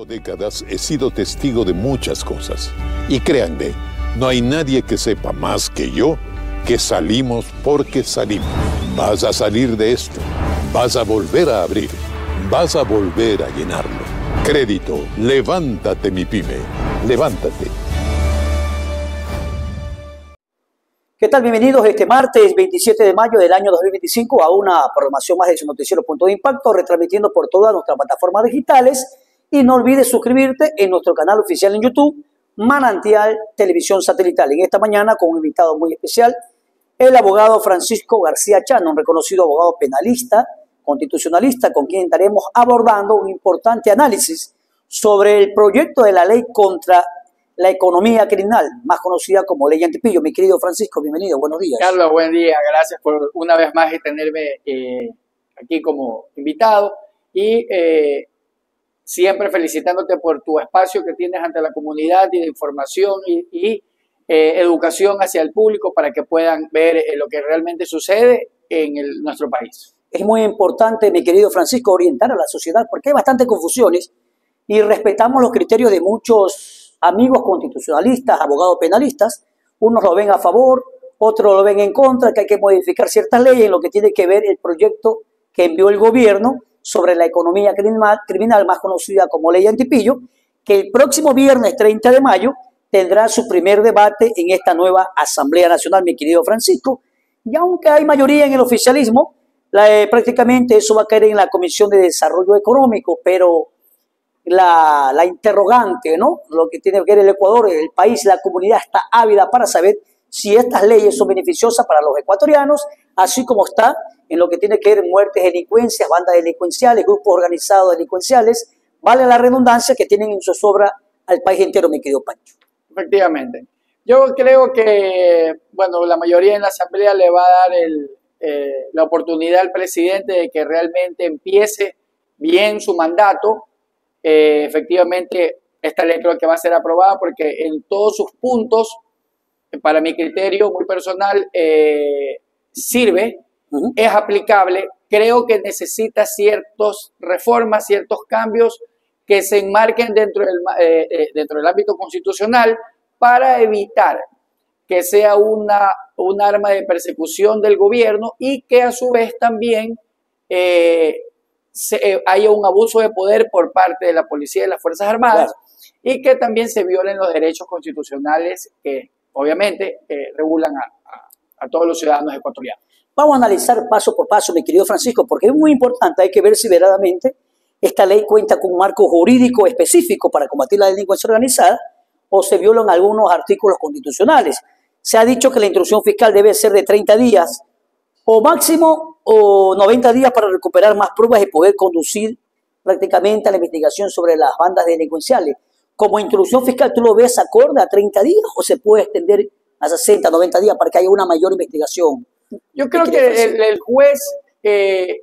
Décadas he sido testigo de muchas cosas. Y créanme, no hay nadie que sepa más que yo que salimos porque salimos. Vas a salir de esto. Vas a volver a abrir. Vas a volver a llenarlo. Crédito, levántate mi pyme. Levántate. ¿Qué tal? Bienvenidos este martes 27 de mayo del año 2025 a una programación más de su noticiero Punto de Impacto, retransmitiendo por todas nuestras plataformas digitales. Y no olvides suscribirte en nuestro canal oficial en YouTube, Manantial Televisión Satelital. En esta mañana con un invitado muy especial, el abogado Francisco García Chano, un reconocido abogado penalista, constitucionalista, con quien estaremos abordando un importante análisis sobre el proyecto de la ley contra la economía criminal, más conocida como Ley Antipillo. Mi querido Francisco, bienvenido, buenos días. Carlos, buen día, gracias por una vez más tenerme aquí como invitado y siempre felicitándote por tu espacio que tienes ante la comunidad y de información y educación hacia el público para que puedan ver lo que realmente sucede en nuestro país. Es muy importante, mi querido Francisco, orientar a la sociedad porque hay bastantes confusiones y respetamos los criterios de muchos amigos constitucionalistas, abogados penalistas. Unos lo ven a favor, otros lo ven en contra, que hay que modificar ciertas leyes en lo que tiene que ver el proyecto que envió el gobierno sobre la economía criminal, más conocida como Ley Antipillo, que el próximo viernes 30 de mayo tendrá su primer debate en esta nueva Asamblea Nacional, mi querido Francisco. Y aunque hay mayoría en el oficialismo, prácticamente eso va a caer en la Comisión de Desarrollo Económico, pero la interrogante, ¿no? Lo que tiene que ver el Ecuador, el país, la comunidad está ávida para saber si estas leyes son beneficiosas para los ecuatorianos, así como está en lo que tiene que ver muertes, delincuencias, bandas delincuenciales, grupos organizados delincuenciales, vale la redundancia, que tienen en zozobra al país entero, mi querido Pancho. Efectivamente. Yo creo que, bueno, la mayoría en la Asamblea le va a dar la oportunidad al presidente de que realmente empiece bien su mandato. Efectivamente, esta ley creo que va a ser aprobada porque en todos sus puntos, para mi criterio muy personal, sirve, es aplicable. Creo que necesita ciertas reformas, ciertos cambios que se enmarquen dentro del ámbito constitucional para evitar que sea un arma de persecución del gobierno y que a su vez también haya un abuso de poder por parte de la policía y de las Fuerzas Armadas, claro, y que también se violen los derechos constitucionales que obviamente regulan a todos los ciudadanos ecuatorianos. Vamos a analizar paso por paso, mi querido Francisco, porque es muy importante, hay que ver si verdaderamente esta ley cuenta con un marco jurídico específico para combatir la delincuencia organizada o se violan algunos artículos constitucionales. Se ha dicho que la instrucción fiscal debe ser de 30 días o máximo o 90 días para recuperar más pruebas y poder conducir prácticamente a la investigación sobre las bandas delincuenciales. Como instrucción fiscal, ¿tú lo ves acorde a 30 días o se puede extender a 60, 90 días para que haya una mayor investigación? Yo creo que el juez es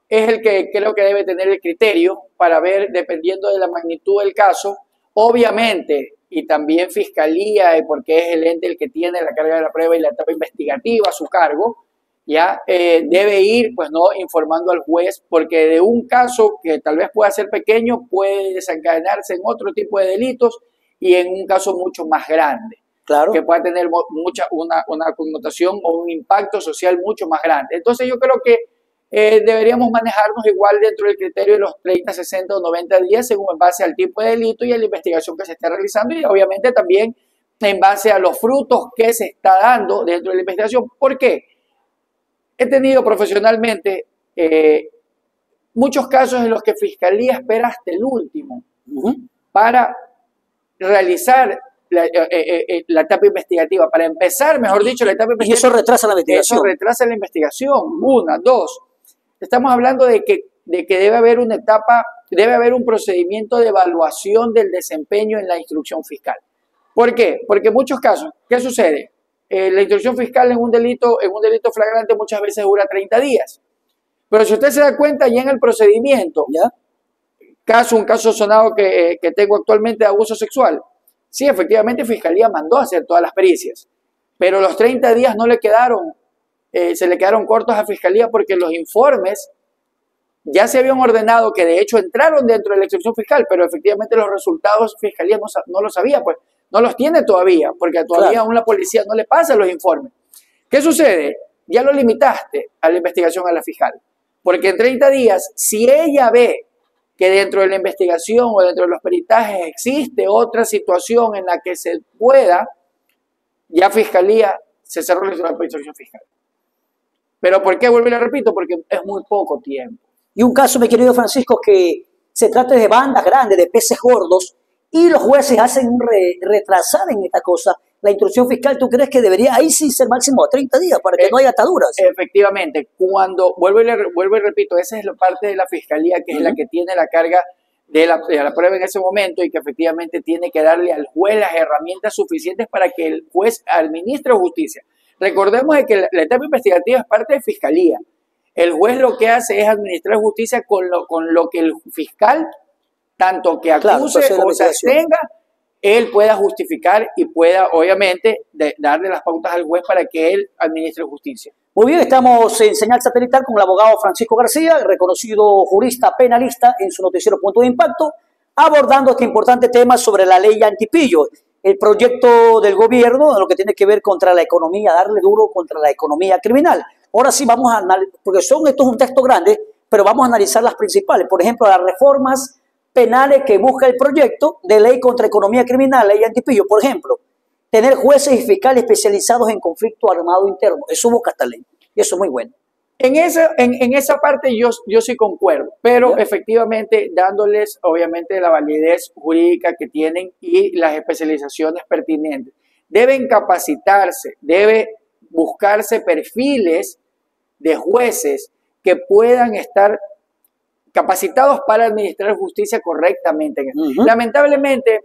el que creo que debe tener el criterio para ver, dependiendo de la magnitud del caso, obviamente, y también Fiscalía, porque es el ente el que tiene la carga de la prueba y la etapa investigativa a su cargo, ya debe ir, pues no, informando al juez, porque de un caso que tal vez pueda ser pequeño puede desencadenarse en otro tipo de delitos y en un caso mucho más grande. Claro. Que pueda tener una connotación o un impacto social mucho más grande. Entonces yo creo que deberíamos manejarnos igual dentro del criterio de los 30, 60 o 90 días según en base al tipo de delito y a la investigación que se esté realizando y obviamente también en base a los frutos que se está dando dentro de la investigación. ¿Por qué? He tenido profesionalmente muchos casos en los que Fiscalía espera hasta el último para realizar la etapa investigativa, para empezar, mejor dicho, la etapa investigativa. Y eso retrasa la investigación. Eso retrasa la investigación. Una, dos. Estamos hablando de que debe haber una etapa, debe haber un procedimiento de evaluación del desempeño en la instrucción fiscal. ¿Por qué? Porque en muchos casos, ¿qué sucede? La instrucción fiscal en un delito flagrante muchas veces dura 30 días. Pero si usted se da cuenta ya en el procedimiento, ¿ya? Un caso sonado que tengo actualmente de abuso sexual. Sí, efectivamente, Fiscalía mandó a hacer todas las pericias, pero los 30 días no le quedaron, se le quedaron cortos a Fiscalía porque los informes ya se habían ordenado, que de hecho entraron dentro de la instrucción fiscal, pero efectivamente los resultados Fiscalía no lo sabía, pues no los tiene todavía, porque todavía aún la policía no le pasa los informes. ¿Qué sucede? Ya lo limitaste a la investigación a la fiscal, porque en 30 días, si ella ve que dentro de la investigación o dentro de los peritajes existe otra situación en la que se pueda, ya Fiscalía se cerró la instrucción fiscal. ¿Pero por qué? Vuelvo y le repito, porque es muy poco tiempo. Y un caso, mi querido Francisco, que se trata de bandas grandes, de peces gordos, y los jueces hacen un retrasar en esta cosa. La instrucción fiscal, ¿tú crees que debería ahí sí ser máximo 30 días para que no haya ataduras? Efectivamente, cuando, vuelvo y repito, esa es la parte de la Fiscalía que es la que tiene la carga de la prueba en ese momento y que efectivamente tiene que darle al juez las herramientas suficientes para que el juez administre justicia. Recordemos que la etapa investigativa es parte de Fiscalía. El juez lo que hace es administrar justicia con lo que el fiscal, tanto que acuse o se abstenga, él pueda justificar y pueda, obviamente, darle las pautas al juez para que él administre justicia. Muy bien, estamos en señal satelital con el abogado Francisco García, reconocido jurista penalista en su noticiero Punto de Impacto, abordando este importante tema sobre la ley antipillo, el proyecto del gobierno, lo que tiene que ver contra la economía, darle duro contra la economía criminal. Ahora sí vamos a analizar, porque esto es un texto grande, pero vamos a analizar las principales. Por ejemplo, las reformas penales que busca el proyecto de ley contra economía criminal, ley antipillo. Por ejemplo, tener jueces y fiscales especializados en conflicto armado interno. Eso busca esta ley. Y eso es muy bueno. En esa parte yo sí concuerdo, pero efectivamente dándoles obviamente la validez jurídica que tienen y las especializaciones pertinentes. Deben capacitarse, debe buscarse perfiles de jueces que puedan estar capacitados para administrar justicia correctamente. Lamentablemente,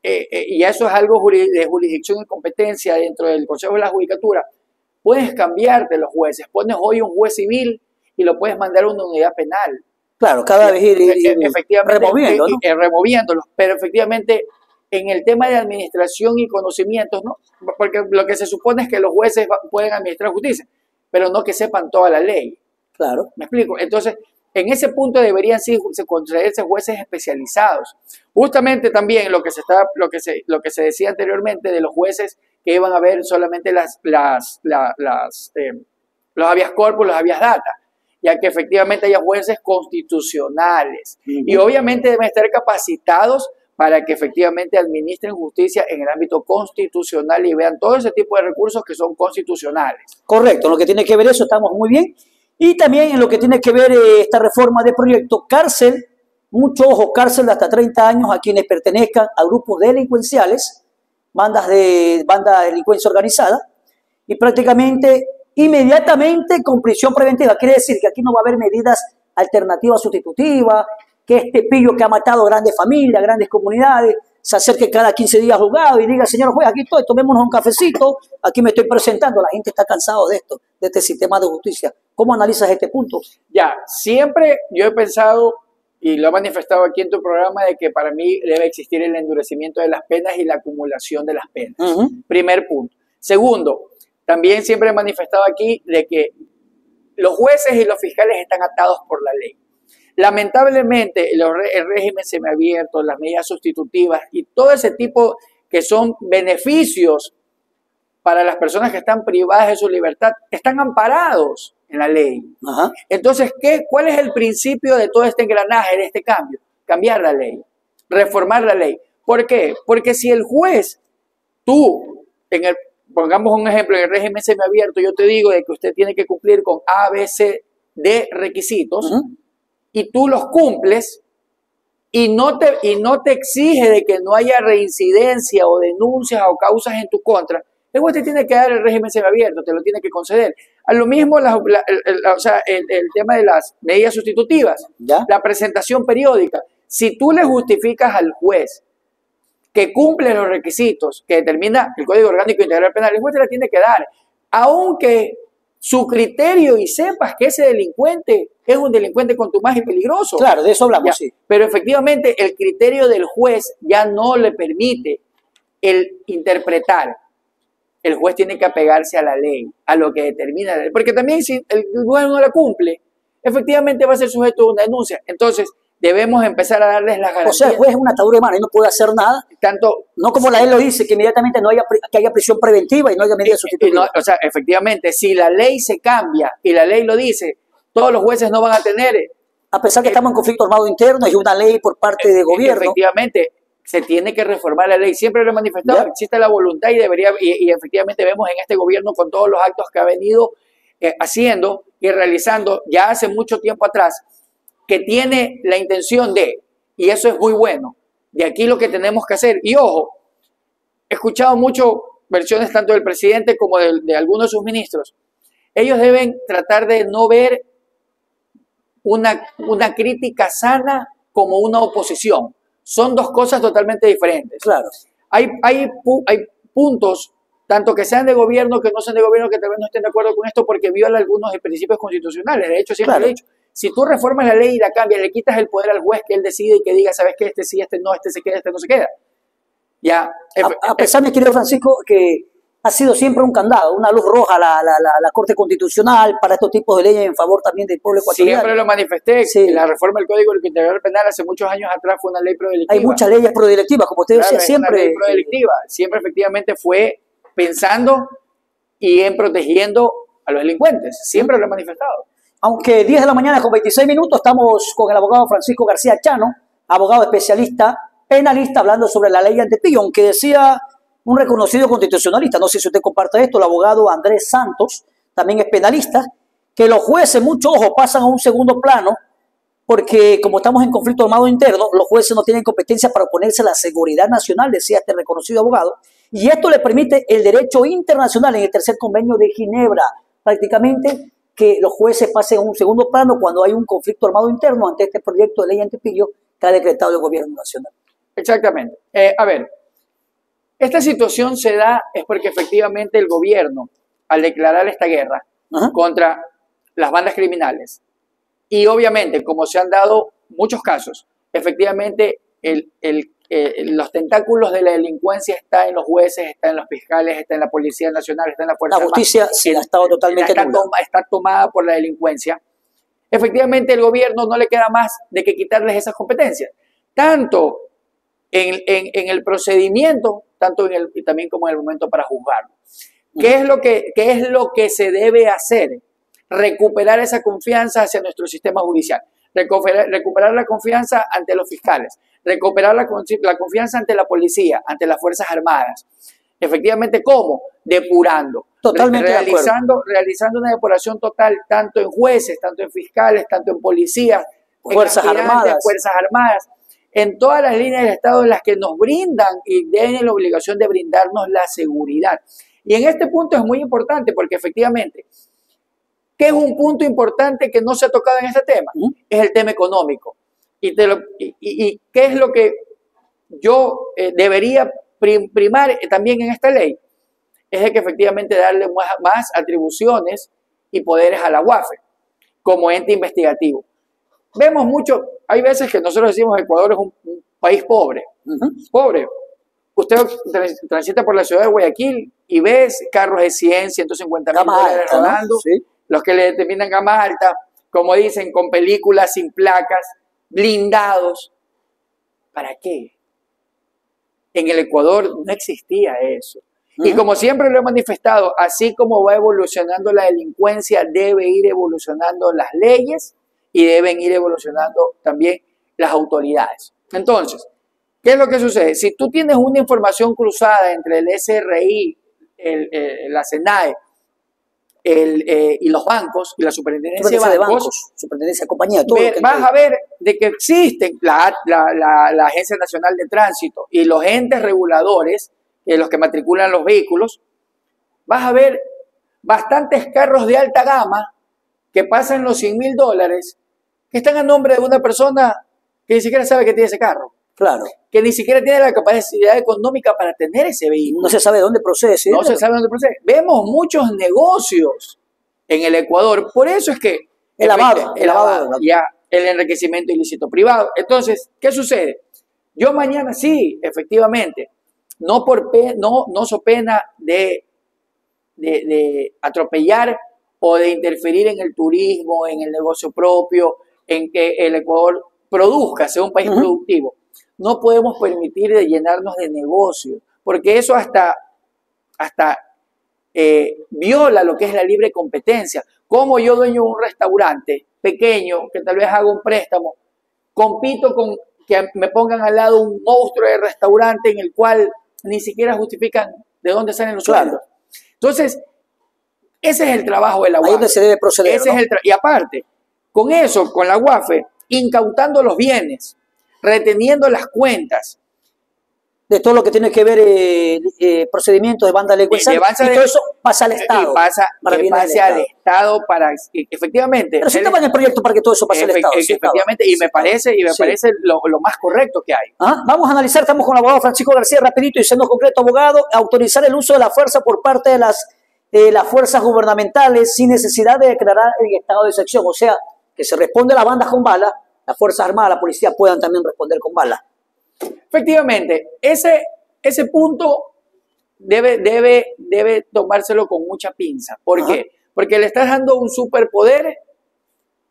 y eso es algo de jurisdicción y competencia dentro del Consejo de la Judicatura, puedes cambiarte los jueces. Pones hoy un juez civil y lo puedes mandar a una unidad penal. Claro, cada vez ir removiéndolos. Pero efectivamente, en el tema de administración y conocimientos, ¿no? Porque lo que se supone es que los jueces pueden administrar justicia, pero no que sepan toda la ley. Claro. ¿Me explico? Entonces, en ese punto deberían sí concederse jueces especializados. Justamente también lo que se decía anteriormente de los jueces que iban a ver solamente los habeas corpus, los habeas data, ya que efectivamente haya jueces constitucionales. Y obviamente deben estar capacitados para que efectivamente administren justicia en el ámbito constitucional y vean todo ese tipo de recursos que son constitucionales. Correcto, en lo que tiene que ver eso estamos muy bien. Y también en lo que tiene que ver esta reforma de proyecto, cárcel, mucho ojo, cárcel de hasta 30 años a quienes pertenezcan a grupos delincuenciales, banda de delincuencia organizada, y prácticamente inmediatamente con prisión preventiva. Quiere decir que aquí no va a haber medidas alternativas sustitutivas, que este pillo que ha matado grandes familias, grandes comunidades, se acerque cada 15 días al juzgado y diga, señor juez, aquí estoy, tomémonos un cafecito, aquí me estoy presentando. La gente está cansada de esto, de este sistema de justicia. ¿Cómo analizas este punto? Ya, siempre yo he pensado, y lo he manifestado aquí en tu programa, de que para mí debe existir el endurecimiento de las penas y la acumulación de las penas. Primer punto. Segundo, también siempre he manifestado aquí de que los jueces y los fiscales están atados por la ley. Lamentablemente, el régimen semiabierto, las medidas sustitutivas y todo ese tipo que son beneficios para las personas que están privadas de su libertad, están amparados en la ley. Entonces, ¿cuál es el principio de todo este engranaje, de este cambio? Cambiar la ley, reformar la ley. ¿Por qué? Porque si el juez, pongamos un ejemplo, en el régimen semiabierto, yo te digo de que usted tiene que cumplir con A, B, C, D requisitos, y tú los cumples, y no te exige de que no haya reincidencia o denuncias o causas en tu contra, el juez te tiene que dar el régimen semiabierto, te lo tiene que conceder. A lo mismo el tema de las medidas sustitutivas, la presentación periódica. Si tú le justificas al juez que cumple los requisitos que determina el Código Orgánico Integral Penal, el juez te la tiene que dar, aunque su criterio y sepas que ese delincuente es un delincuente contumaz y peligroso. Claro, de eso hablamos, sí. Pero efectivamente el criterio del juez ya no le permite el interpretar. El juez tiene que apegarse a la ley, a lo que determina la ley. Porque también si el juez no la cumple, efectivamente va a ser sujeto a una denuncia. Entonces, debemos empezar a darles las garantías. O sea, el juez es una atadura de mano y no puede hacer nada. Tanto, no como la ley lo dice, que inmediatamente que haya prisión preventiva y no haya medida sustitutiva. O sea, efectivamente, si la ley se cambia y la ley lo dice, todos los jueces no van a tener... A pesar que estamos en conflicto armado interno, hay una ley por parte del gobierno. Efectivamente, se tiene que reformar la ley. Siempre lo he manifestado, ¿ya? Existe la voluntad y efectivamente vemos en este gobierno con todos los actos que ha venido haciendo y realizando ya hace mucho tiempo atrás, que tiene la intención de, y eso es muy bueno, de aquí lo que tenemos que hacer. Y ojo, he escuchado mucho versiones tanto del presidente como de algunos de sus ministros. Ellos deben tratar de no ver una crítica sana como una oposición. Son dos cosas totalmente diferentes. Claro. Hay puntos, tanto que sean de gobierno, que no sean de gobierno, que tal vez no estén de acuerdo con esto porque viola algunos de principios constitucionales. De hecho, siempre lo he dicho. Si tú reformas la ley y la cambias, le quitas el poder al juez que él decide y que diga, ¿sabes qué? Este sí, este no, este se queda, este no se queda. Ya. A pesar, mi querido Francisco, que ha sido siempre un candado, una luz roja la Corte Constitucional para estos tipos de leyes en favor también del pueblo ecuatoriano. Siempre lo manifesté. Sí. La reforma del Código Integral Penal hace muchos años atrás fue una ley prodelictiva. Hay muchas leyes prodelictivas, como usted decía, siempre. Una ley prodelictiva. Siempre efectivamente fue pensando y en protegiendo a los delincuentes. Siempre lo he manifestado. Aunque 10 de la mañana con 26 minutos, estamos con el abogado Francisco García Chano, abogado especialista penalista, hablando sobre la ley Antepillo, aunque decía un reconocido constitucionalista, no sé si usted comparte esto, el abogado Andrés Santos, también es penalista, que los jueces, mucho ojo, pasan a un segundo plano, porque como estamos en conflicto armado interno, los jueces no tienen competencia para oponerse a la seguridad nacional, decía este reconocido abogado, y esto le permite el derecho internacional en el tercer convenio de Ginebra, prácticamente que los jueces pasen a un segundo plano cuando hay un conflicto armado interno ante este proyecto de ley Antepillo que ha decretado el gobierno nacional. Exactamente. A ver, esta situación se da es porque efectivamente el gobierno, al declarar esta guerra contra las bandas criminales, y obviamente, como se han dado muchos casos, efectivamente los tentáculos de la delincuencia están en los jueces, están en los fiscales, están en la Policía Nacional, están en la Fuerza Armada. La justicia sí ha estado totalmente está tomada por la delincuencia. Efectivamente, el gobierno no le queda más de que quitarles esas competencias, tanto en el procedimiento, tanto también como en el momento para juzgarlo. ¿Qué es lo que se debe hacer? Recuperar esa confianza hacia nuestro sistema judicial, recuperar la confianza ante los fiscales, recuperar la confianza ante la policía, ante las Fuerzas Armadas. Efectivamente, ¿cómo? Depurando. Totalmente realizando una depuración total, tanto en jueces, tanto en fiscales, tanto en policías, Fuerzas Armadas, en todas las líneas del Estado en las que nos brindan y tienen la obligación de brindarnos la seguridad. Y en este punto es muy importante porque efectivamente, ¿qué es un punto importante que no se ha tocado en este tema? Es el tema económico. ¿Y qué es lo que yo debería primar también en esta ley? Es de que efectivamente darle más atribuciones y poderes a la UAFE como ente investigativo. Vemos mucho, hay veces que nosotros decimos que Ecuador es un país pobre. Pobre. Usted transita por la ciudad de Guayaquil y ves carros de 100, 150 mil dólares rodando, ¿sí? Los que le determinan gama alta, como dicen, con películas sin placas, blindados. ¿Para qué? En el Ecuador no existía eso. Y como siempre lo he manifestado, así como va evolucionando la delincuencia, debe ir evolucionando las leyes y deben ir evolucionando también las autoridades. Entonces, ¿qué es lo que sucede? Si tú tienes una información cruzada entre el SRI, la SENAE, y los bancos y la superintendencia de bancos, superintendencia de compañía, todo vas a ver de que existen la Agencia Nacional de Tránsito y los entes reguladores, los que matriculan los vehículos, vas a ver bastantes carros de alta gama que pasan los $100,000 que están a nombre de una persona que ni siquiera sabe que tiene ese carro. Claro. Que ni siquiera tiene la capacidad económica para tener ese vehículo. No se sabe de dónde procede. ¿Sí? No se sabe de dónde procede. Vemos muchos negocios en el Ecuador. Por eso es que el lavado, ya el enriquecimiento ilícito privado. Entonces, ¿qué sucede? Yo mañana sí, efectivamente, no so pena de atropellar o de interferir en el turismo, en el negocio propio, en que el Ecuador produzca, sea un país productivo. No podemos permitir de llenarnos de negocios, porque eso hasta viola lo que es la libre competencia. Como yo, dueño de un restaurante pequeño, que tal vez haga un préstamo, compito con que me pongan al lado un monstruo de restaurante en el cual ni siquiera justifican de dónde salen los sueldos. Entonces, ese es el trabajo de la UAFE. Ahí es donde se debe proceder, ¿no? Y aparte, con eso, con la UAFE, incautando los bienes, reteniendo las cuentas, de todo lo que tiene que ver procedimientos de banda delincuencial, y todo eso pasa al Estado. Y pase al Estado para, efectivamente. Pero si estaba en el proyecto para que todo eso pase al Estado. Efectivamente, y me parece lo más correcto que hay. Vamos a analizar, estamos con el abogado Francisco García, rapidito y siendo concreto, abogado, autorizar el uso de la fuerza por parte de las fuerzas gubernamentales sin necesidad de declarar el estado de excepción. O sea, que se responde a las bandas con balas, las Fuerzas Armadas, la policía puedan también responder con balas. Efectivamente, ese punto debe tomárselo con mucha pinza. ¿Por qué? Porque le estás dando un superpoder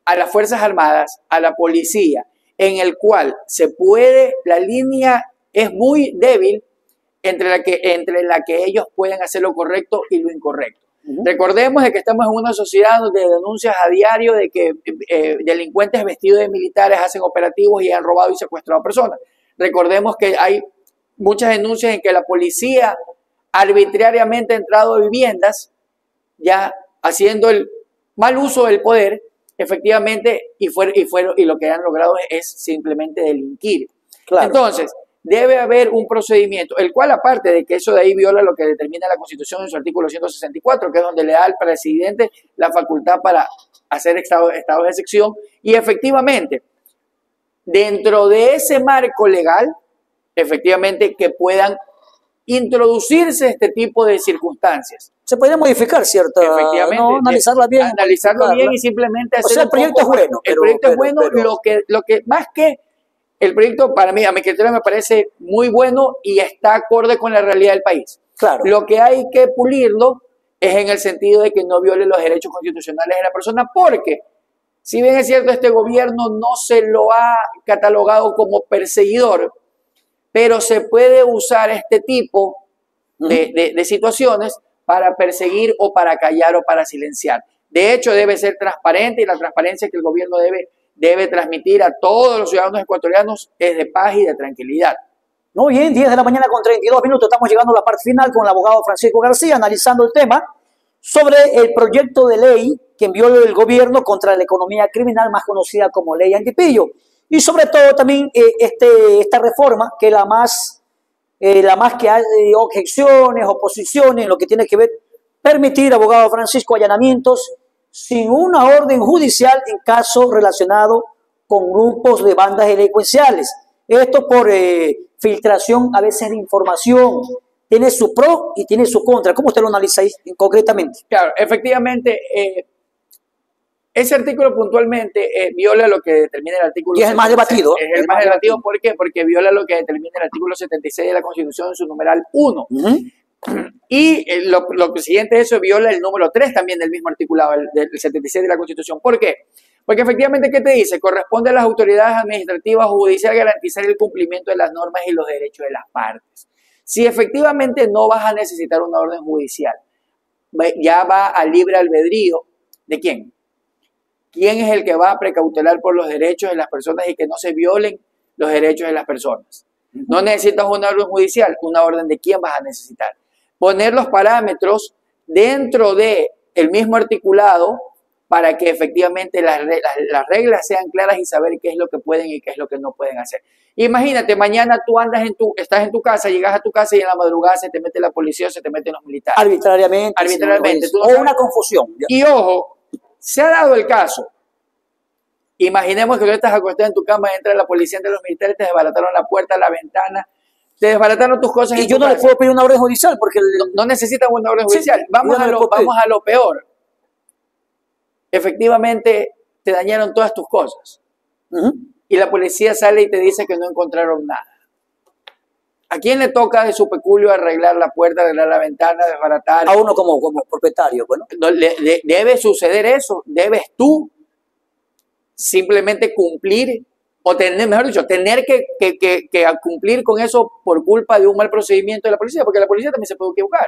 a las Fuerzas Armadas, a la policía, en el cual la línea es muy débil entre la que ellos pueden hacer lo correcto y lo incorrecto. Recordemos de que estamos en una sociedad donde denuncias a diario de que delincuentes vestidos de militares hacen operativos y han robado y secuestrado a personas. Recordemos que hay muchas denuncias en que la policía arbitrariamente ha entrado a viviendas, ya haciendo el mal uso del poder, efectivamente, y lo que han logrado es simplemente delinquir. Claro. Entonces, debe haber un procedimiento, el cual, aparte de que eso de ahí viola lo que determina la Constitución en su artículo 164, que es donde le da al presidente la facultad para hacer estados de excepción, y efectivamente, dentro de ese marco legal, efectivamente, que puedan introducirse este tipo de circunstancias. Se podría modificar, ¿cierto? Efectivamente. No, analizarla bien. Analizarlo bien y simplemente hacer. O sea, el proyecto es bueno. El proyecto es bueno, lo que más que el proyecto, para mí, a mi criterio, me parece muy bueno y está acorde con la realidad del país. Claro. Lo que hay que pulirlo es en el sentido de que no viole los derechos constitucionales de la persona, porque si bien es cierto, este gobierno no se lo ha catalogado como perseguidor, pero se puede usar este tipo de situaciones para perseguir o para callar o para silenciar. De hecho, debe ser transparente, y la transparencia que el gobierno debe transmitir a todos los ciudadanos ecuatorianos es de paz y de tranquilidad. Muy bien, 10 de la mañana con 32 minutos, estamos llegando a la parte final con el abogado Francisco García, analizando el tema sobre el proyecto de ley que envió el gobierno contra la economía criminal, más conocida como Ley Antipillo. Y sobre todo también esta reforma, que es la más que hay objeciones, oposiciones, en lo que tiene que ver, permitir, abogado Francisco, allanamientos sin una orden judicial en casos relacionados con grupos de bandas delincuenciales. Esto por filtración a veces de información. Tiene su pro y tiene su contra. ¿Cómo usted lo analiza ahí concretamente? Claro, efectivamente, ese artículo puntualmente viola lo que determina el artículo... Y es el más debatido. Es el más debatido, ¿por qué? Porque viola lo que determina el artículo 76 de la Constitución en su numeral 1. Y lo siguiente de eso viola el número 3 también del mismo articulado, del 76 de la Constitución. ¿Por qué? Porque efectivamente, ¿qué te dice? Corresponde a las autoridades administrativas o judiciales garantizar el cumplimiento de las normas y los derechos de las partes. Si efectivamente no vas a necesitar una orden judicial, ya va a libre albedrío. ¿De quién? ¿Quién es el que va a precautelar por los derechos de las personas y que no se violen los derechos de las personas? No necesitas una orden judicial, una orden de quién vas a necesitar. Poner los parámetros dentro del mismo articulado para que efectivamente las reglas sean claras y saber qué es lo que pueden y qué es lo que no pueden hacer. Imagínate, mañana tú estás en tu casa, llegas a tu casa y en la madrugada se te mete la policía o se te meten los militares. Arbitrariamente. O una confusión. Y ojo, se ha dado el caso. Imaginemos que tú estás acostado en tu cama, entra la policía, entra los militares, te desbarataron la puerta, la ventana, te desbarataron tus cosas. Y yo no le puedo pedir una orden judicial porque... No necesitan una orden judicial. Sí, vamos a lo peor. Efectivamente, te dañaron todas tus cosas. Y la policía sale y te dice que no encontraron nada. ¿A quién le toca de su peculio arreglar la puerta, arreglar la ventana, desbaratar? A uno como propietario, bueno. No, debe suceder eso. Debes tú simplemente cumplir, o tener, mejor dicho, tener que cumplir con eso por culpa de un mal procedimiento de la policía, porque la policía también se puede equivocar.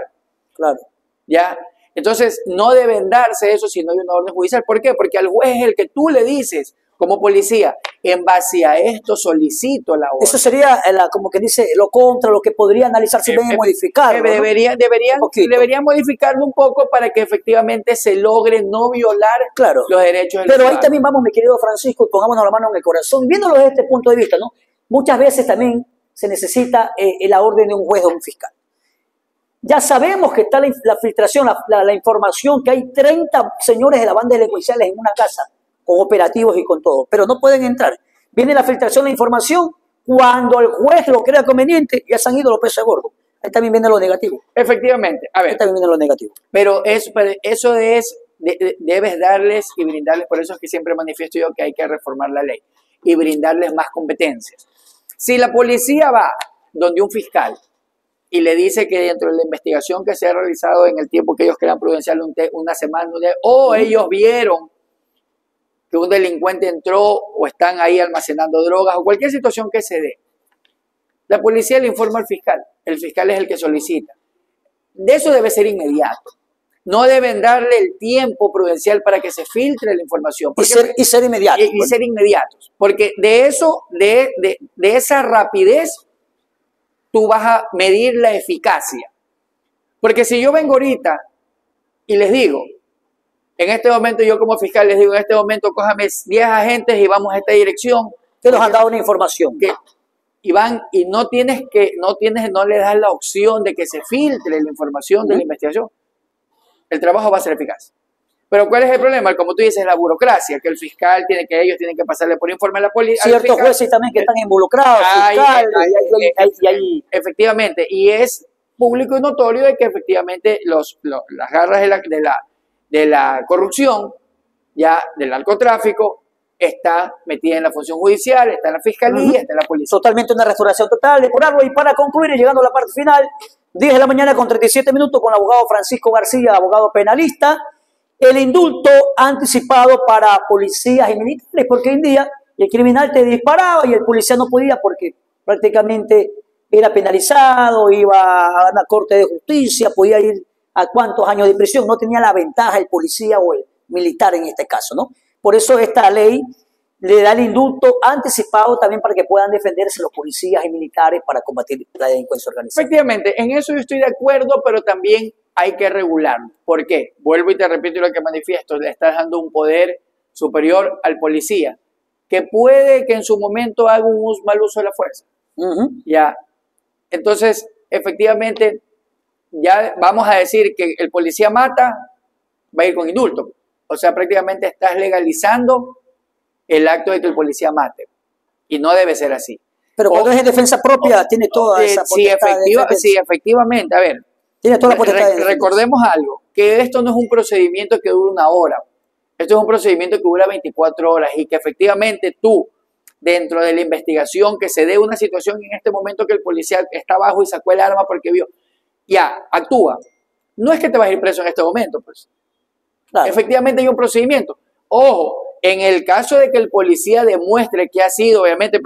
Claro. ¿Ya? Entonces, no deben darse eso si no hay una orden judicial. ¿Por qué? Porque al juez es el que tú le dices, como policía, en base a esto solicito la orden. Eso sería, como que dice, lo contra, lo que podría analizarse bien y modificarlo, ¿no? Deberían modificarlo un poco para que efectivamente se logre no violar los derechos del Pero ciudadano. ahí también vamos, mi querido Francisco, y pongámonos la mano en el corazón. Viéndolo desde este punto de vista, ¿no? Muchas veces también se necesita la orden de un juez o un fiscal. Ya sabemos que está la filtración, la información, que hay 30 señores de la banda delincuenciales en una casa, con operativos y con todo, pero no pueden entrar. Viene la filtración, la información, cuando el juez lo crea conveniente, ya se han ido los peces gordos. Ahí también viene lo negativo. Efectivamente, a ver. Ahí también viene lo negativo. Pero eso es, debes darles y brindarles, por eso es que siempre manifiesto yo que hay que reformar la ley y brindarles más competencias. Si la policía va donde un fiscal y le dice que dentro de la investigación que se ha realizado en el tiempo que ellos crean prudencial, una semana, o ellos vieron que un delincuente entró o están ahí almacenando drogas o cualquier situación que se dé, la policía le informa al fiscal. El fiscal es el que solicita. De eso debe ser inmediato. No deben darle el tiempo prudencial para que se filtre la información. Y ser inmediatos. Y ser inmediatos. Porque de eso, de esa rapidez, tú vas a medir la eficacia. Porque si yo vengo ahorita y les digo, en este momento yo como fiscal les digo, en este momento cójame 10 agentes y vamos a esta dirección. Que nos han dado una información. Y van, y no le das la opción de que se filtre la información de la investigación. El trabajo va a ser eficaz. Pero ¿cuál es el problema? Como tú dices, la burocracia, que el fiscal ellos tienen que pasarle por informe a la policía. Ciertos jueces también que están involucrados, efectivamente, y es público y notorio de que efectivamente las garras de la corrupción, ya del narcotráfico, está metida en la función judicial, está en la fiscalía, está en la policía. Totalmente una restauración total, depurarlo. Y para concluir, y llegando a la parte final, 10 de la mañana con 37 minutos con el abogado Francisco García, abogado penalista, el indulto anticipado para policías y militares, porque hoy en día el criminal te disparaba y el policía no podía porque prácticamente era penalizado, iba a una corte de justicia, podía ir a cuántos años de prisión, no tenía la ventaja el policía o el militar en este caso, ¿no? Por eso esta ley le da el indulto anticipado también para que puedan defenderse los policías y militares para combatir la delincuencia organizada. Efectivamente, en eso yo estoy de acuerdo, pero también hay que regularlo. ¿Por qué? Vuelvo y te repito lo que manifiesto, le estás dando un poder superior al policía, que puede que en su momento haga un mal uso de la fuerza. Ya. Entonces, efectivamente, ya vamos a decir que el policía mata, va a ir con indulto. O sea, prácticamente estás legalizando el acto de que el policía mate. Y no debe ser así. Pero cuando es en defensa propia, tiene toda esa potestad. Sí, efectivamente. A ver, tiene toda la potestad recordemos algo, que esto no es un procedimiento que dura 1 hora. Esto es un procedimiento que dura 24 horas y que efectivamente tú, dentro de la investigación, que se dé una situación en este momento que el policía está abajo y sacó el arma porque vio, ya, actúa. No es que te vas a ir preso en este momento, pues. Claro. Efectivamente hay un procedimiento. Ojo, en el caso de que el policía demuestre que ha sido obviamente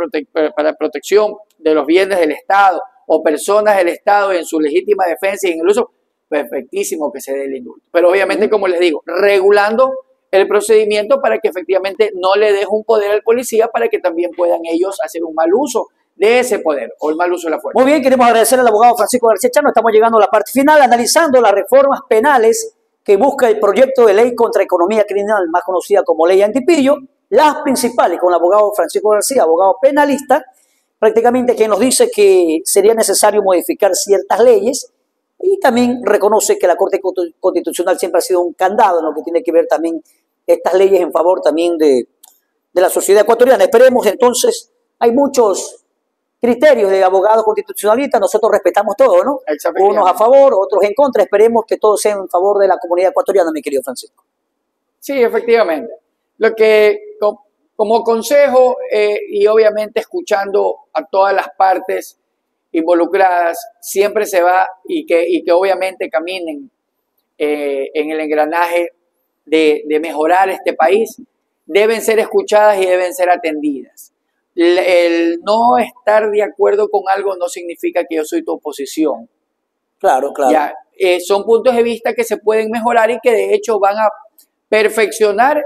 para protección de los bienes del Estado o personas del Estado en su legítima defensa y en el uso, perfectísimo que se dé el indulto. Pero obviamente, como les digo, regulando el procedimiento para que efectivamente no le deje un poder al policía para que también puedan ellos hacer un mal uso de ese poder o el mal uso de la fuerza. Muy bien, queremos agradecer al abogado Francisco García Chano. Estamos llegando a la parte final, analizando las reformas penales que busca el proyecto de ley contra economía criminal, más conocida como ley Antipillo, las principales con el abogado Francisco García, abogado penalista, prácticamente que nos dice que sería necesario modificar ciertas leyes y también reconoce que la Corte Constitucional siempre ha sido un candado en lo que tiene que ver también estas leyes en favor también de la sociedad ecuatoriana. Esperemos entonces, hay muchos criterios de abogados constitucionalistas, nosotros respetamos todo, ¿no? Unos a favor, otros en contra, esperemos que todos sean en favor de la comunidad ecuatoriana, mi querido Francisco. Sí, efectivamente. Lo que como consejo y obviamente escuchando a todas las partes, involucradas, siempre se va y que obviamente caminen en el engranaje de mejorar este país, deben ser escuchadas y deben ser atendidas. El no estar de acuerdo con algo no significa que yo soy tu oposición. Claro, claro. Ya, son puntos de vista que se pueden mejorar y que de hecho van a perfeccionar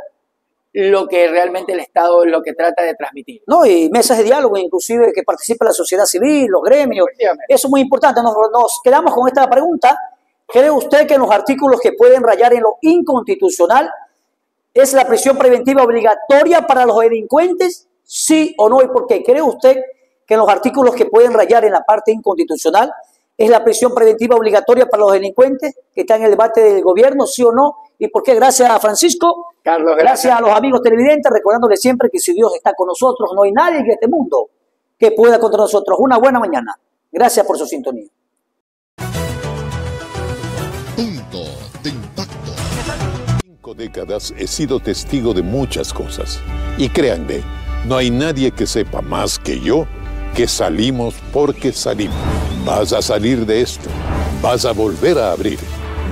lo que realmente el Estado es lo que trata de transmitir. No, y mesas de diálogo, inclusive que participe la sociedad civil, los gremios. Eso es muy importante. Nos quedamos con esta pregunta. ¿Cree usted que en los artículos que pueden rayar en lo inconstitucional es la prisión preventiva obligatoria para los delincuentes? ¿Sí o no? ¿Y por qué? ¿Cree usted que en los artículos que pueden rayar en la parte inconstitucional es la prisión preventiva obligatoria para los delincuentes que está en el debate del gobierno? ¿Sí o no? ¿Y por qué? Gracias a Francisco. Carlos, gracias a los amigos televidentes, recordándoles siempre que si Dios está con nosotros, no hay nadie en este mundo que pueda contra nosotros. Una buena mañana. Gracias por su sintonía. Punto de impacto. 5 décadas he sido testigo de muchas cosas. Y créanme, no hay nadie que sepa más que yo que salimos porque salimos. Vas a salir de esto. Vas a volver a abrir.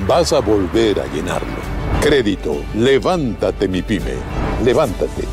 Vas a volver a llenarlo. Crédito, levántate mi pyme. Levántate.